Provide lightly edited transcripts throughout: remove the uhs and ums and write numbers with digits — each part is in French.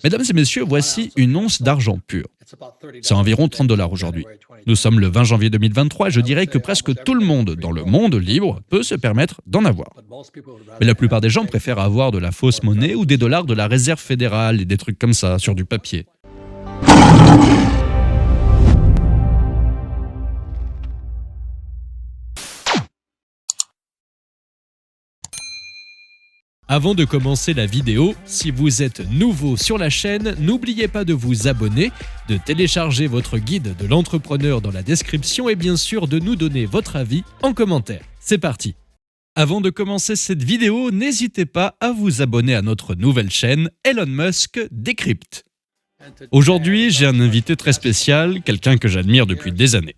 Mesdames et messieurs, voici une once d'argent pur. C'est environ 30 $ aujourd'hui. Nous sommes le 20 janvier 2023 et je dirais que presque tout le monde dans le monde libre peut se permettre d'en avoir. Mais la plupart des gens préfèrent avoir de la fausse monnaie ou des dollars de la réserve fédérale et des trucs comme ça, sur du papier. Avant de commencer la vidéo, si vous êtes nouveau sur la chaîne, n'oubliez pas de vous abonner, de télécharger votre guide de l'entrepreneur dans la description et bien sûr de nous donner votre avis en commentaire. C'est parti! Avant de commencer cette vidéo, n'hésitez pas à vous abonner à notre nouvelle chaîne Elon Musk Décrypte. Aujourd'hui, j'ai un invité très spécial, quelqu'un que j'admire depuis des années.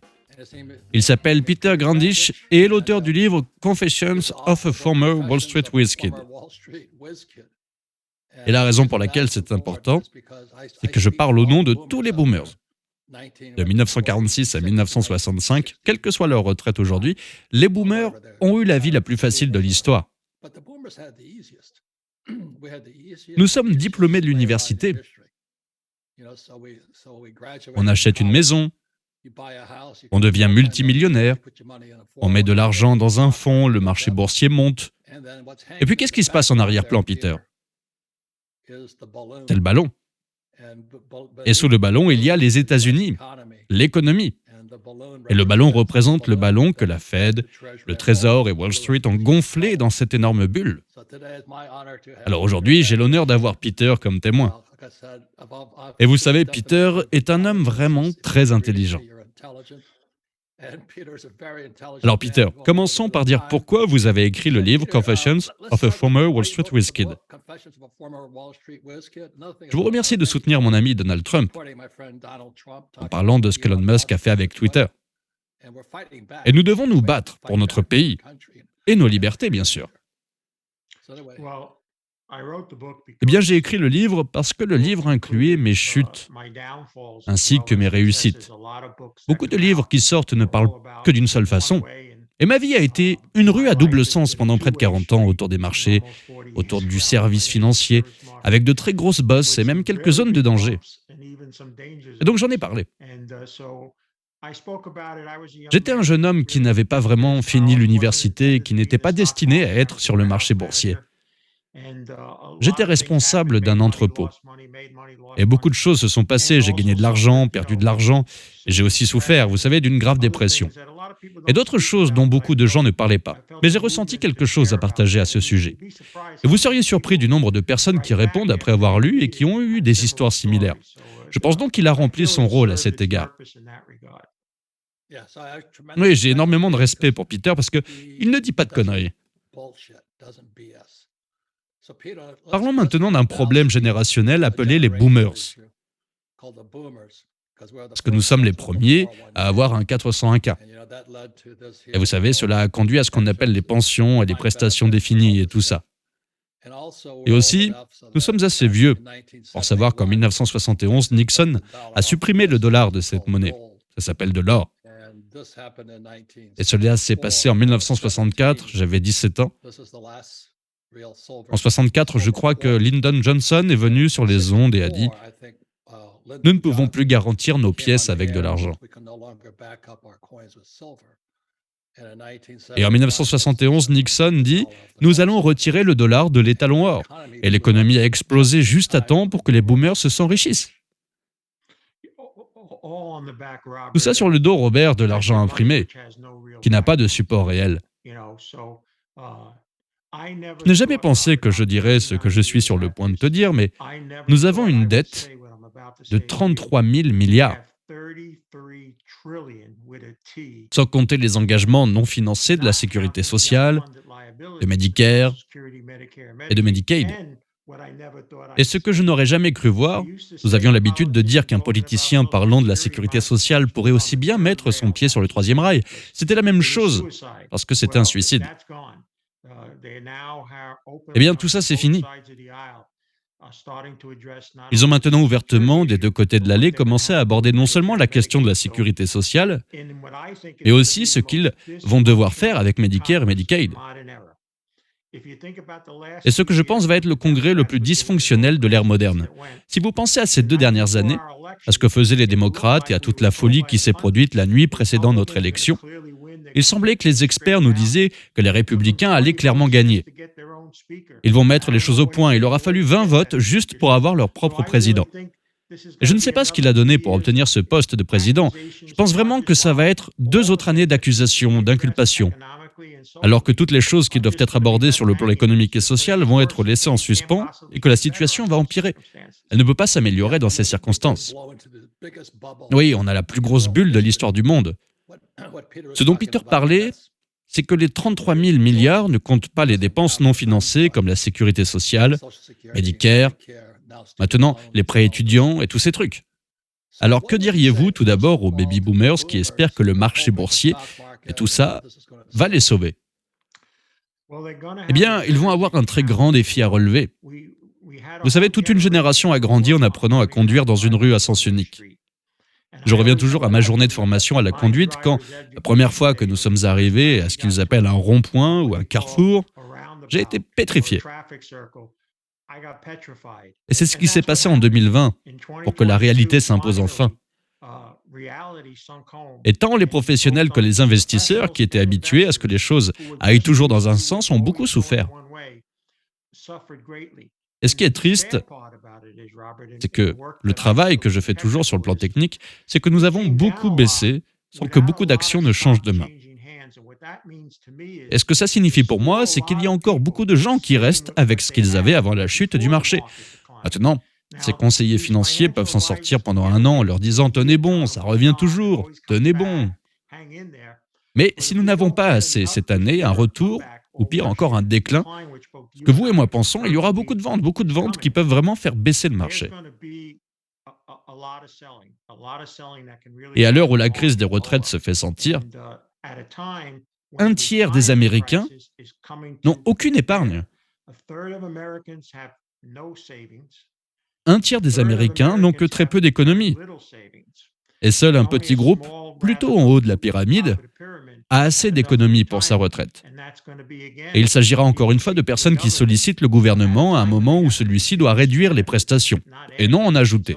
Il s'appelle Peter Grandish et est l'auteur du livre Confessions of a Former Wall Street Whiz Kid. Et la raison pour laquelle c'est important, c'est que je parle au nom de tous les boomers. De 1946 à 1965, quelle que soit leur retraite aujourd'hui, les boomers ont eu la vie la plus facile de l'histoire. Nous sommes diplômés de l'université. On achète une maison, on devient multimillionnaire, on met de l'argent dans un fonds, le marché boursier monte. Et puis qu'est-ce qui se passe en arrière-plan, Peter? C'est le ballon. Et sous le ballon, il y a les États-Unis, l'économie. Et le ballon représente le ballon que la Fed, le Trésor et Wall Street ont gonflé dans cette énorme bulle. Alors aujourd'hui, j'ai l'honneur d'avoir Peter comme témoin. Et vous savez, Peter est un homme vraiment très intelligent. Alors Peter, commençons par dire pourquoi vous avez écrit le livre Confessions of a Former Wall Street Whiz Kid. Je vous remercie de soutenir mon ami Donald Trump en parlant de ce qu'Elon Musk a fait avec Twitter. Et nous devons nous battre pour notre pays et nos libertés, bien sûr. Eh bien, j'ai écrit le livre parce que le livre incluait mes chutes, ainsi que mes réussites. Beaucoup de livres qui sortent ne parlent que d'une seule façon. Et ma vie a été une rue à double sens pendant près de 40 ans autour des marchés, autour du service financier, avec de très grosses bosses et même quelques zones de danger. Et donc j'en ai parlé. J'étais un jeune homme qui n'avait pas vraiment fini l'université et qui n'était pas destiné à être sur le marché boursier. J'étais responsable d'un entrepôt. Et beaucoup de choses se sont passées. J'ai gagné de l'argent, perdu de l'argent, et j'ai aussi souffert, vous savez, d'une grave dépression. Et d'autres choses dont beaucoup de gens ne parlaient pas. Mais j'ai ressenti quelque chose à partager à ce sujet. Et vous seriez surpris du nombre de personnes qui répondent après avoir lu et qui ont eu des histoires similaires. Je pense donc qu'il a rempli son rôle à cet égard. Oui, j'ai énormément de respect pour Peter parce qu'il ne dit pas de conneries. Parlons maintenant d'un problème générationnel appelé les boomers. Parce que nous sommes les premiers à avoir un 401K. Et vous savez, cela a conduit à ce qu'on appelle les pensions et les prestations définies et tout ça. Et aussi, nous sommes assez vieux pour savoir qu'en 1971, Nixon a supprimé le dollar de cette monnaie. Ça s'appelle de l'or. Et cela s'est passé en 1964, j'avais 17 ans. En 1964, je crois que Lyndon Johnson est venu sur les ondes et a dit « Nous ne pouvons plus garantir nos pièces avec de l'argent. » Et en 1971, Nixon dit « Nous allons retirer le dollar de l'étalon or. » Et l'économie a explosé juste à temps pour que les boomers se s'enrichissent. Tout ça sur le dos, Robert, de l'argent imprimé, qui n'a pas de support réel. Je n'ai jamais pensé que je dirais ce que je suis sur le point de te dire, mais nous avons une dette de 33 000 milliards, sans compter les engagements non financés de la sécurité sociale, de Medicare et de Medicaid. Et ce que je n'aurais jamais cru voir, nous avions l'habitude de dire qu'un politicien parlant de la sécurité sociale pourrait aussi bien mettre son pied sur le troisième rail. C'était la même chose, parce que c'était un suicide. Eh bien, tout ça, c'est fini. Ils ont maintenant ouvertement, des deux côtés de l'allée, commencé à aborder non seulement la question de la sécurité sociale, mais aussi ce qu'ils vont devoir faire avec Medicare et Medicaid. Et ce que je pense va être le congrès le plus dysfonctionnel de l'ère moderne. Si vous pensez à ces 2 dernières années, à ce que faisaient les démocrates et à toute la folie qui s'est produite la nuit précédant notre élection, il semblait que les experts nous disaient que les républicains allaient clairement gagner. Ils vont mettre les choses au point. Il aura fallu 20 votes juste pour avoir leur propre président. Et je ne sais pas ce qu'il a donné pour obtenir ce poste de président. Je pense vraiment que ça va être 2 autres années d'accusations, d'inculpation, alors que toutes les choses qui doivent être abordées sur le plan économique et social vont être laissées en suspens et que la situation va empirer. Elle ne peut pas s'améliorer dans ces circonstances. Oui, on a la plus grosse bulle de l'histoire du monde. Ce dont Peter parlait, c'est que les 33 000 milliards ne comptent pas les dépenses non financées comme la sécurité sociale, Medicare, maintenant les prêts étudiants et tous ces trucs. Alors que diriez-vous tout d'abord aux baby-boomers qui espèrent que le marché boursier et tout ça va les sauver? Eh bien, ils vont avoir un très grand défi à relever. Vous savez, toute une génération a grandi en apprenant à conduire dans une rue à sens unique. Je reviens toujours à ma journée de formation à la conduite quand, la première fois que nous sommes arrivés à ce qu'ils appellent un rond-point ou un carrefour, j'ai été pétrifié. Et c'est ce qui s'est passé en 2020 pour que la réalité s'impose enfin. Et tant les professionnels que les investisseurs, qui étaient habitués à ce que les choses aillent toujours dans un sens, ont beaucoup souffert. Et ce qui est triste, c'est que le travail que je fais toujours sur le plan technique, c'est que nous avons beaucoup baissé sans que beaucoup d'actions ne changent de main. Et ce que ça signifie pour moi, c'est qu'il y a encore beaucoup de gens qui restent avec ce qu'ils avaient avant la chute du marché. Maintenant, ces conseillers financiers peuvent s'en sortir pendant 1 an en leur disant « Tenez bon, ça revient toujours, tenez bon ». Mais si nous n'avons pas assez cette année, un retour, ou pire encore un déclin, ce que vous et moi pensons, il y aura beaucoup de ventes qui peuvent vraiment faire baisser le marché. Et à l'heure où la crise des retraites se fait sentir, un tiers des Américains n'ont aucune épargne. Un tiers des Américains n'ont que très peu d'économies. Et seul un petit groupe, plutôt en haut de la pyramide, a assez d'économies pour sa retraite. Et il s'agira encore une fois de personnes qui sollicitent le gouvernement à un moment où celui-ci doit réduire les prestations, et non en ajouter.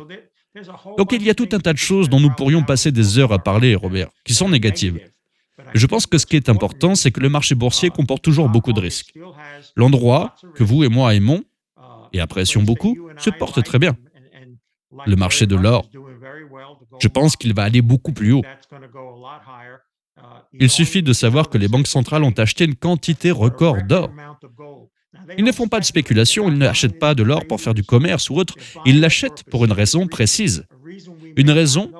Donc il y a tout un tas de choses dont nous pourrions passer des heures à parler, Robert, qui sont négatives. Je pense que ce qui est important, c'est que le marché boursier comporte toujours beaucoup de risques. L'endroit que vous et moi aimons, et apprécions beaucoup, se porte très bien. Le marché de l'or, je pense qu'il va aller beaucoup plus haut. Il suffit de savoir que les banques centrales ont acheté une quantité record d'or. Ils ne font pas de spéculation, ils n'achètent pas de l'or pour faire du commerce ou autre, ils l'achètent pour une raison précise. Une raison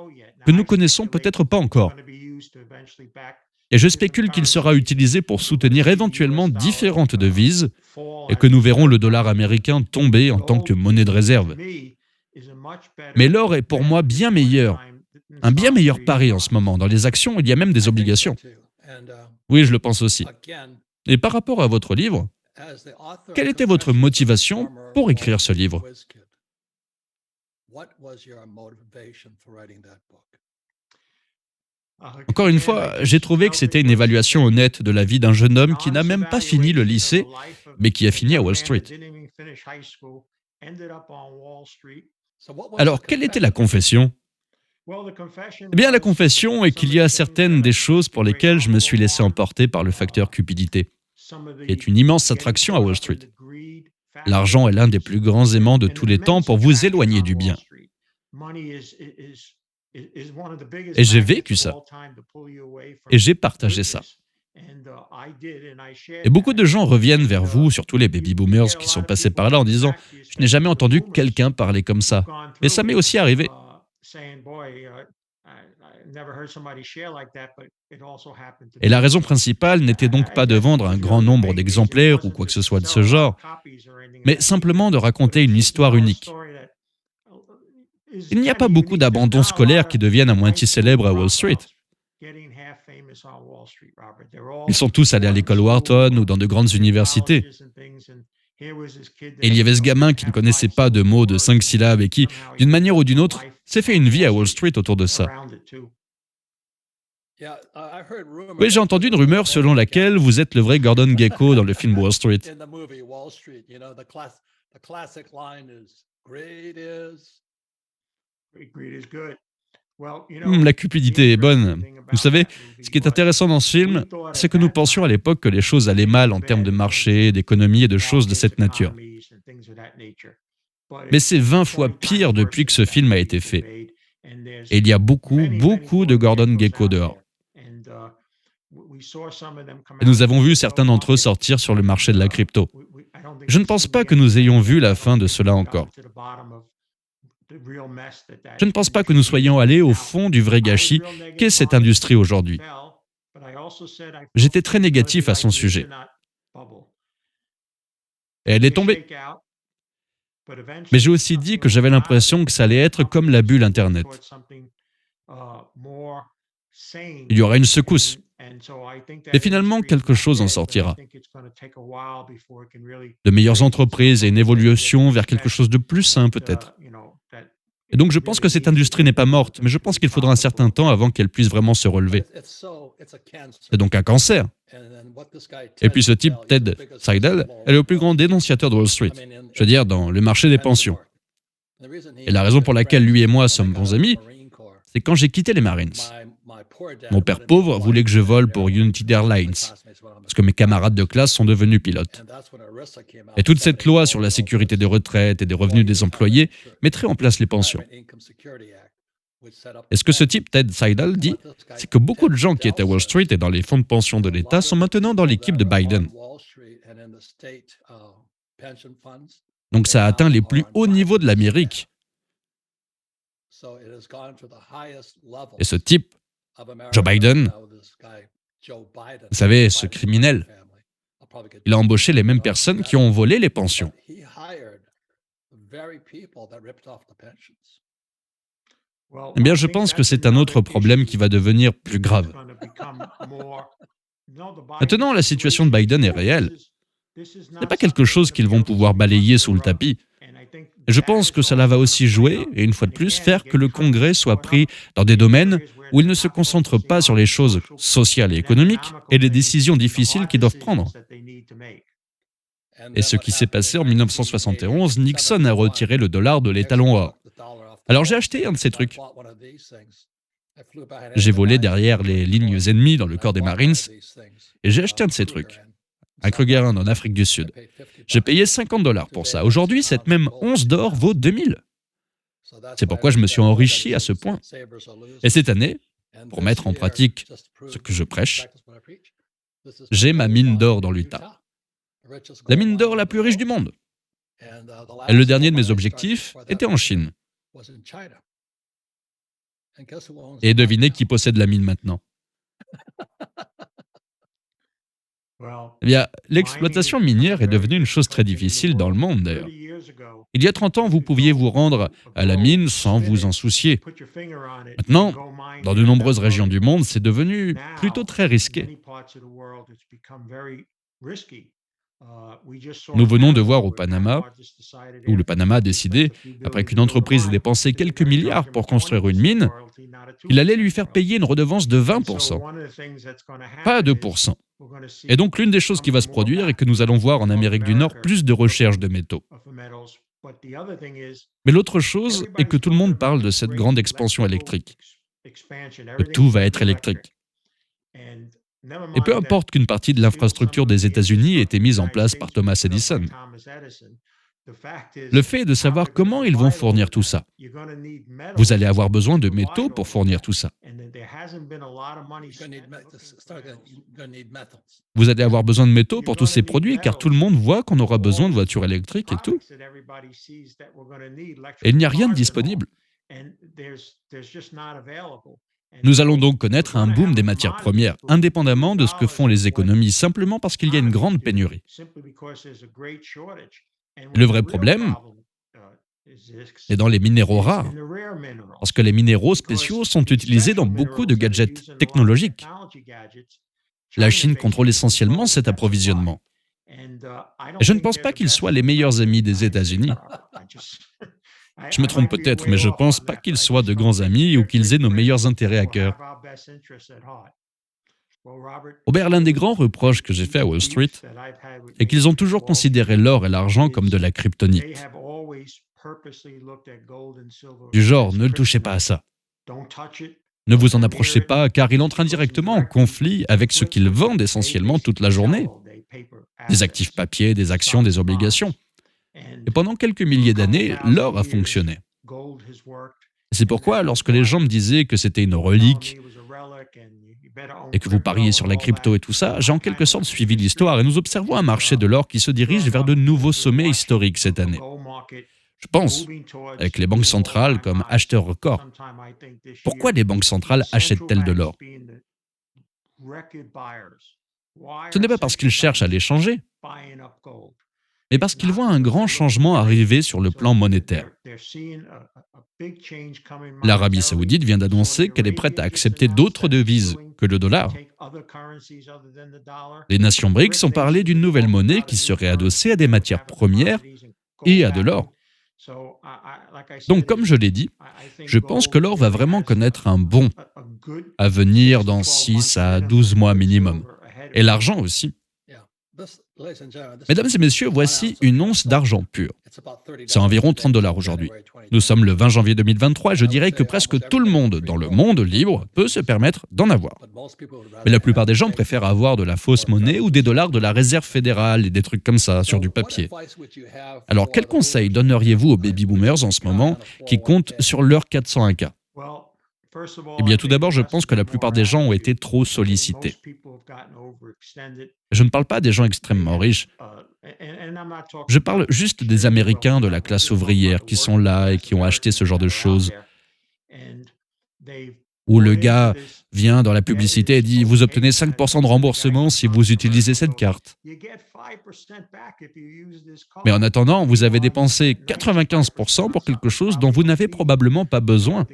que nous connaissons peut-être pas encore. Et je spécule qu'il sera utilisé pour soutenir éventuellement différentes devises et que nous verrons le dollar américain tomber en tant que monnaie de réserve. Mais l'or est pour moi bien meilleur, un bien meilleur pari en ce moment. Dans les actions, il y a même des obligations. Oui, je le pense aussi. Et par rapport à votre livre, quelle était votre motivation pour écrire ce livre? Encore une fois, j'ai trouvé que c'était une évaluation honnête de la vie d'un jeune homme qui n'a même pas fini le lycée, mais qui a fini à Wall Street. Alors, quelle était la confession? Eh bien, la confession est qu'il y a certaines des choses pour lesquelles je me suis laissé emporter par le facteur cupidité, qui est une immense attraction à Wall Street. L'argent est l'un des plus grands aimants de tous les temps pour vous éloigner du bien. Et j'ai vécu ça. Et j'ai partagé ça. Et beaucoup de gens reviennent vers vous, surtout les baby-boomers qui sont passés par là en disant « Je n'ai jamais entendu quelqu'un parler comme ça. » Mais ça m'est aussi arrivé. Et la raison principale n'était donc pas de vendre un grand nombre d'exemplaires ou quoi que ce soit de ce genre, mais simplement de raconter une histoire unique. Il n'y a pas beaucoup d'abandons scolaires qui deviennent à moitié célèbres à Wall Street. Ils sont tous allés à l'école Wharton ou dans de grandes universités. Et il y avait ce gamin qui ne connaissait pas de mots de 5 syllabes et qui, d'une manière ou d'une autre, s'est fait une vie à Wall Street autour de ça. Oui, j'ai entendu une rumeur selon laquelle vous êtes le vrai Gordon Gekko dans le film Wall Street. La cupidité est bonne. Vous savez, ce qui est intéressant dans ce film, c'est que nous pensions à l'époque que les choses allaient mal en termes de marché, d'économie et de choses de cette nature. Mais c'est 20 fois pire depuis que ce film a été fait. Et il y a beaucoup, beaucoup de Gordon Gekko dehors. Et nous avons vu certains d'entre eux sortir sur le marché de la crypto. Je ne pense pas que nous ayons vu la fin de cela encore. Je ne pense pas que nous soyons allés au fond du vrai gâchis qu'est cette industrie aujourd'hui. J'étais très négatif à son sujet. Et elle est tombée. Mais j'ai aussi dit que j'avais l'impression que ça allait être comme la bulle Internet. Il y aura une secousse. Et finalement, quelque chose en sortira. De meilleures entreprises et une évolution vers quelque chose de plus sain, peut-être. Et donc, je pense que cette industrie n'est pas morte, mais je pense qu'il faudra un certain temps avant qu'elle puisse vraiment se relever. C'est donc un cancer. Et puis ce type, Ted Seidel, est le plus grand dénonciateur de Wall Street. Je veux dire, dans le marché des pensions. Et la raison pour laquelle lui et moi sommes bons amis, c'est quand j'ai quitté les Marines. Mon père pauvre voulait que je vole pour United Airlines, parce que mes camarades de classe sont devenus pilotes. Et toute cette loi sur la sécurité des retraites et des revenus des employés mettrait en place les pensions. Et ce que ce type, Ted Seidel, dit, c'est que beaucoup de gens qui étaient à Wall Street et dans les fonds de pension de l'État sont maintenant dans l'équipe de Biden. Donc ça a atteint les plus hauts niveaux de l'Amérique. Et ce type, Joe Biden, vous savez, ce criminel, il a embauché les mêmes personnes qui ont volé les pensions. Eh bien, je pense que c'est un autre problème qui va devenir plus grave. Maintenant, la situation de Biden est réelle. Ce n'est pas quelque chose qu'ils vont pouvoir balayer sous le tapis. Et je pense que cela va aussi jouer, et une fois de plus, faire que le Congrès soit pris dans des domaines où il ne se concentre pas sur les choses sociales et économiques et les décisions difficiles qu'ils doivent prendre. Et ce qui s'est passé en 1971, Nixon a retiré le dollar de l'étalon or. Alors j'ai acheté un de ces trucs. J'ai volé derrière les lignes ennemies dans le corps des Marines et j'ai acheté un de ces trucs. Un Krugerrand en Afrique du Sud. J'ai payé 50 dollars pour ça. Aujourd'hui, cette même once d'or vaut 2000. C'est pourquoi je me suis enrichi à ce point. Et cette année, pour mettre en pratique ce que je prêche, j'ai ma mine d'or dans l'Utah. La mine d'or la plus riche du monde. Et le dernier de mes objectifs était en Chine. Et devinez qui possède la mine maintenant. Eh bien, l'exploitation minière est devenue une chose très difficile dans le monde, d'ailleurs. Il y a 30 ans, vous pouviez vous rendre à la mine sans vous en soucier. Maintenant, dans de nombreuses régions du monde, c'est devenu plutôt très risqué. Nous venons de voir au Panama, où le Panama a décidé, après qu'une entreprise ait dépensé quelques milliards pour construire une mine, qu'il allait lui faire payer une redevance de 20%, pas 2%. Et donc l'une des choses qui va se produire est que nous allons voir en Amérique du Nord plus de recherche de métaux. Mais l'autre chose est que tout le monde parle de cette grande expansion électrique, que tout va être électrique. Et peu importe qu'une partie de l'infrastructure des États-Unis ait été mise en place par Thomas Edison. Le fait est de savoir comment ils vont fournir tout ça. Vous allez avoir besoin de métaux pour fournir tout ça. Vous allez avoir besoin de métaux pour tous ces produits, car tout le monde voit qu'on aura besoin de voitures électriques et tout. Et il n'y a rien de disponible. Nous allons donc connaître un boom des matières premières, indépendamment de ce que font les économies, simplement parce qu'il y a une grande pénurie. Le vrai problème est dans les minéraux rares, parce que les minéraux spéciaux sont utilisés dans beaucoup de gadgets technologiques. La Chine contrôle essentiellement cet approvisionnement. Et je ne pense pas qu'ils soient les meilleurs amis des États-Unis. Je me trompe peut-être, mais je pense pas qu'ils soient de grands amis ou qu'ils aient nos meilleurs intérêts à cœur. Robert, l'un des grands reproches que j'ai fait à Wall Street est qu'ils ont toujours considéré l'or et l'argent comme de la kryptonite. Du genre, ne le touchez pas à ça. Ne vous en approchez pas, car il entre indirectement en conflit avec ce qu'ils vendent essentiellement toute la journée. Des actifs papier, des actions, des obligations. Et pendant quelques milliers d'années, l'or a fonctionné. C'est pourquoi, lorsque les gens me disaient que c'était une relique et que vous pariez sur la crypto et tout ça, j'ai en quelque sorte suivi l'histoire et nous observons un marché de l'or qui se dirige vers de nouveaux sommets historiques cette année. Je pense, avec les banques centrales comme acheteurs records. Pourquoi les banques centrales achètent-elles de l'or? Ce n'est pas parce qu'ils cherchent à l'échanger, mais parce qu'ils voient un grand changement arriver sur le plan monétaire. L'Arabie saoudite vient d'annoncer qu'elle est prête à accepter d'autres devises que le dollar. Les nations BRICS ont parlé d'une nouvelle monnaie qui serait adossée à des matières premières et à de l'or. Donc, comme je l'ai dit, je pense que l'or va vraiment connaître un bond à venir dans 6 à 12 mois minimum. Et l'argent aussi. Mesdames et messieurs, voici une once d'argent pur. C'est environ 30 $ aujourd'hui. Nous sommes le 20 janvier 2023 et je dirais que presque tout le monde dans le monde libre peut se permettre d'en avoir. Mais la plupart des gens préfèrent avoir de la fausse monnaie ou des dollars de la réserve fédérale et des trucs comme ça sur du papier. Alors, quel conseil donneriez-vous aux baby-boomers en ce moment qui comptent sur leur 401K? Eh bien, tout d'abord, je pense que la plupart des gens ont été trop sollicités. Je ne parle pas des gens extrêmement riches. Je parle juste des Américains de la classe ouvrière qui sont là et qui ont acheté ce genre de choses. Où le gars vient dans la publicité et dit « Vous obtenez 5% de remboursement si vous utilisez cette carte. » Mais en attendant, vous avez dépensé 95% pour quelque chose dont vous n'avez probablement pas besoin,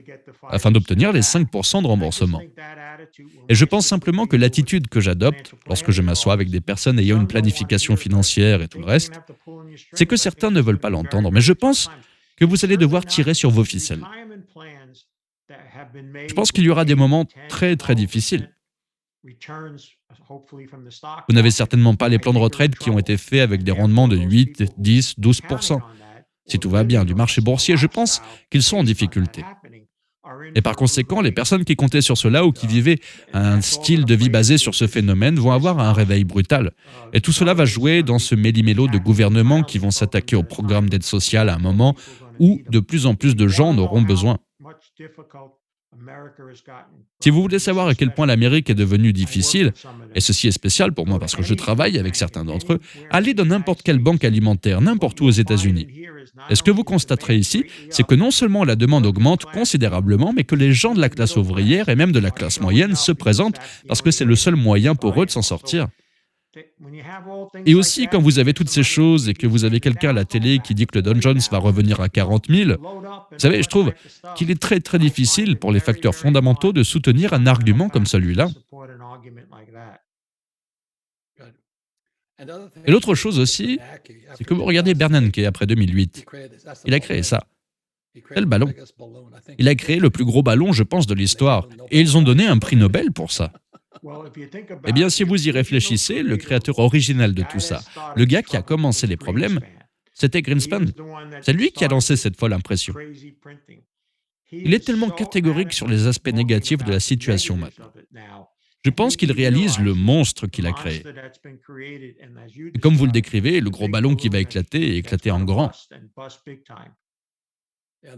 afin d'obtenir les 5% de remboursement. Et je pense simplement que l'attitude que j'adopte lorsque je m'assois avec des personnes ayant une planification financière et tout le reste, c'est que certains ne veulent pas l'entendre, mais je pense que vous allez devoir tirer sur vos ficelles. Je pense qu'il y aura des moments très très difficiles. Vous n'avez certainement pas les plans de retraite qui ont été faits avec des rendements de 8, 10, 12%. Si tout va bien du marché boursier, je pense qu'ils sont en difficulté. Et par conséquent, les personnes qui comptaient sur cela ou qui vivaient un style de vie basé sur ce phénomène vont avoir un réveil brutal. Et tout cela va jouer dans ce méli-mélo de gouvernements qui vont s'attaquer au programme d'aide sociale à un moment où de plus en plus de gens en auront besoin. Si vous voulez savoir à quel point l'Amérique est devenue difficile, et ceci est spécial pour moi parce que je travaille avec certains d'entre eux, allez dans n'importe quelle banque alimentaire, n'importe où aux États-Unis. Et ce que vous constaterez ici, c'est que non seulement la demande augmente considérablement, mais que les gens de la classe ouvrière et même de la classe moyenne se présentent parce que c'est le seul moyen pour eux de s'en sortir. Et aussi, quand vous avez toutes ces choses et que vous avez quelqu'un à la télé qui dit que le Dow Jones va revenir à 40 000, vous savez, je trouve qu'il est très très difficile pour les facteurs fondamentaux de soutenir un argument comme celui-là. Et l'autre chose aussi, c'est que vous regardez Bernanke après 2008. Il a créé ça. Quel ballon? Il a créé le plus gros ballon, je pense, de l'histoire. Et ils ont donné un prix Nobel pour ça. Eh bien, si vous y réfléchissez, le créateur original de tout ça, le gars qui a commencé les problèmes, c'était Greenspan. C'est lui qui a lancé cette folle impression. Il est tellement catégorique sur les aspects négatifs de la situation maintenant. Je pense qu'il réalise le monstre qu'il a créé. Et comme vous le décrivez, le gros ballon qui va éclater et éclater en grand.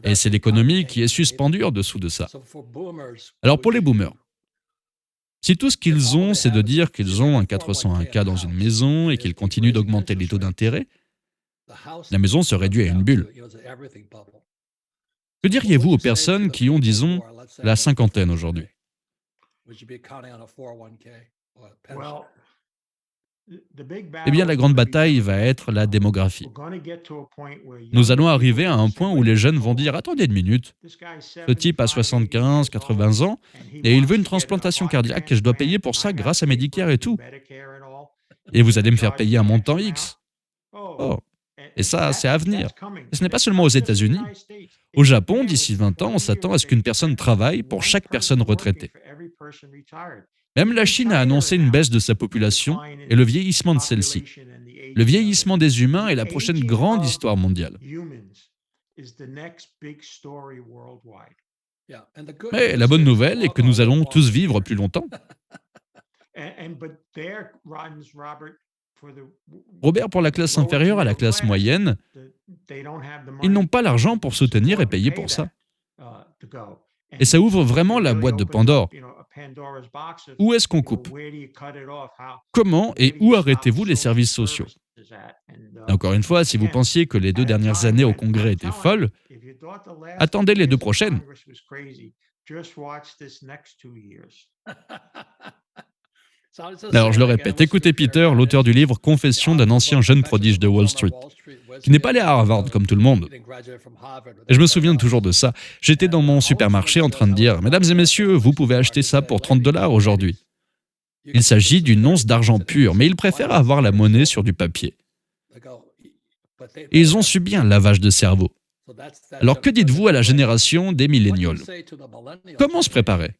Et c'est l'économie qui est suspendue en dessous de ça. Alors pour les boomers, si tout ce qu'ils ont, c'est de dire qu'ils ont un 401K dans une maison et qu'ils continuent d'augmenter les taux d'intérêt, la maison se réduit à une bulle. Que diriez-vous aux personnes qui ont, disons, la cinquantaine aujourd'hui? Eh bien, la grande bataille va être la démographie. Nous allons arriver à un point où les jeunes vont dire « Attendez une minute, ce type a 75, 80 ans et il veut une transplantation cardiaque et je dois payer pour ça grâce à Medicare et tout. Et vous allez me faire payer un montant X. Oh. Et ça, c'est à venir. Et ce n'est pas seulement aux États-Unis. Au Japon, d'ici 20 ans, on s'attend à ce qu'une personne travaille pour chaque personne retraitée. Même la Chine a annoncé une baisse de sa population et le vieillissement de celle-ci. Le vieillissement des humains est la prochaine grande histoire mondiale. Mais la bonne nouvelle est que nous allons tous vivre plus longtemps. Robert, pour la classe inférieure à la classe moyenne, ils n'ont pas l'argent pour soutenir et payer pour ça. Et ça ouvre vraiment la boîte de Pandore. Où est-ce qu'on coupe? Comment et où arrêtez-vous les services sociaux? Et encore une fois, si vous pensiez que les 2 dernières années au Congrès étaient folles, attendez les 2 prochaines. Alors je le répète, écoutez Peter, l'auteur du livre Confession d'un ancien jeune prodige de Wall Street, qui n'est pas allé à Harvard comme tout le monde. Et je me souviens toujours de ça. J'étais dans mon supermarché en train de dire « Mesdames et messieurs, vous pouvez acheter ça pour 30 $ aujourd'hui. » Il s'agit d'une once d'argent pur, mais ils préfèrent avoir la monnaie sur du papier. Et ils ont subi un lavage de cerveau. Alors que dites-vous à la génération des millénials? Comment se préparer?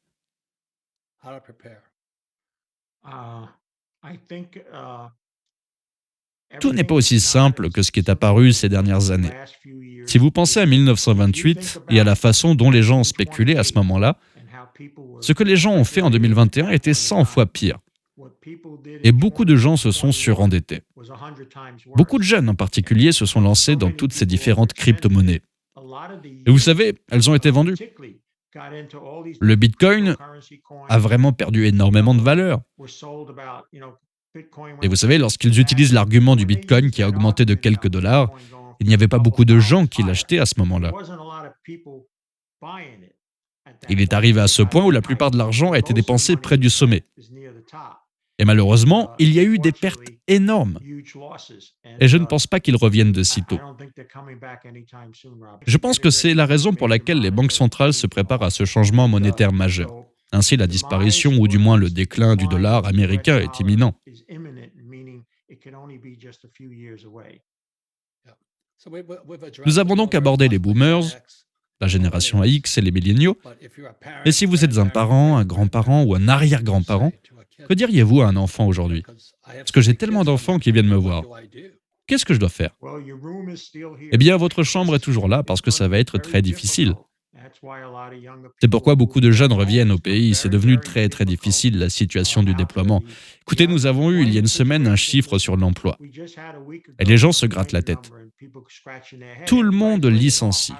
Tout n'est pas aussi simple que ce qui est apparu ces dernières années. Si vous pensez à 1928 et à la façon dont les gens ont spéculé à ce moment-là, ce que les gens ont fait en 2021 était 100 fois pire. Et beaucoup de gens se sont surendettés. Beaucoup de jeunes en particulier se sont lancés dans toutes ces différentes crypto-monnaies. Et vous savez, elles ont été vendues. Le Bitcoin a vraiment perdu énormément de valeur. Et vous savez, lorsqu'ils utilisent l'argument du Bitcoin qui a augmenté de quelques dollars, il n'y avait pas beaucoup de gens qui l'achetaient à ce moment-là. Il est arrivé à ce point où la plupart de l'argent a été dépensé près du sommet. Et malheureusement, il y a eu des pertes énormes. Et je ne pense pas qu'ils reviennent de sitôt. Je pense que c'est la raison pour laquelle les banques centrales se préparent à ce changement monétaire majeur. Ainsi, la disparition ou du moins le déclin du dollar américain est imminent. Nous avons donc abordé les boomers, la génération X et les milléniaux. Et si vous êtes un parent, un grand-parent ou un arrière-grand-parent, que diriez-vous à un enfant aujourd'hui? Parce que j'ai tellement d'enfants qui viennent me voir. Qu'est-ce que je dois faire? Eh bien, votre chambre est toujours là parce que ça va être très difficile. C'est pourquoi beaucoup de jeunes reviennent au pays. C'est devenu très très difficile la situation du déploiement. Écoutez, nous avons eu il y a une semaine un chiffre sur l'emploi. Et les gens se grattent la tête. Tout le monde licencie.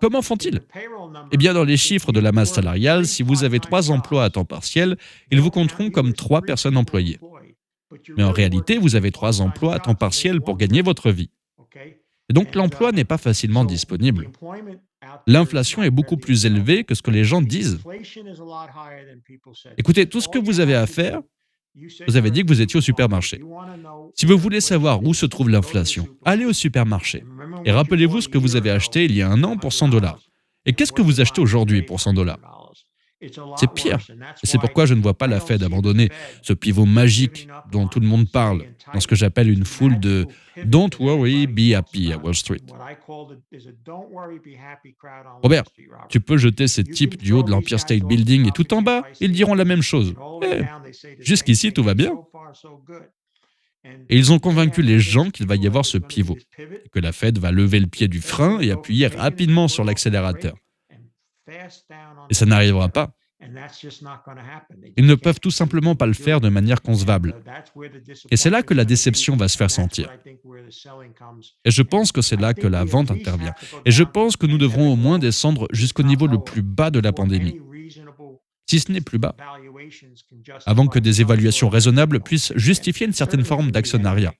Comment font-ils? Eh bien, dans les chiffres de la masse salariale, si vous avez 3 emplois à temps partiel, ils vous compteront comme 3 personnes employées. Mais en réalité, vous avez 3 emplois à temps partiel pour gagner votre vie. Et donc, l'emploi n'est pas facilement disponible. L'inflation est beaucoup plus élevée que ce que les gens disent. Écoutez, tout ce que vous avez à faire, vous avez dit que vous étiez au supermarché. Si vous voulez savoir où se trouve l'inflation, allez au supermarché. Et rappelez-vous ce que vous avez acheté il y a un an pour 100 $. Et qu'est-ce que vous achetez aujourd'hui pour 100 $? C'est pire. Et c'est pourquoi je ne vois pas la Fed abandonner ce pivot magique dont tout le monde parle, dans ce que j'appelle une foule de Don't worry, be happy à Wall Street. Robert, tu peux jeter ces types du haut de l'Empire State Building et tout en bas, ils diront la même chose. Jusqu'ici, tout va bien. Et ils ont convaincu les gens qu'il va y avoir ce pivot, et que la Fed va lever le pied du frein et appuyer rapidement sur l'accélérateur. Et ça n'arrivera pas. Ils ne peuvent tout simplement pas le faire de manière concevable. Et c'est là que la déception va se faire sentir. Et je pense que c'est là que la vente intervient. Et je pense que nous devrons au moins descendre jusqu'au niveau le plus bas de la pandémie, si ce n'est plus bas, avant que des évaluations raisonnables puissent justifier une certaine forme d'actionnariat.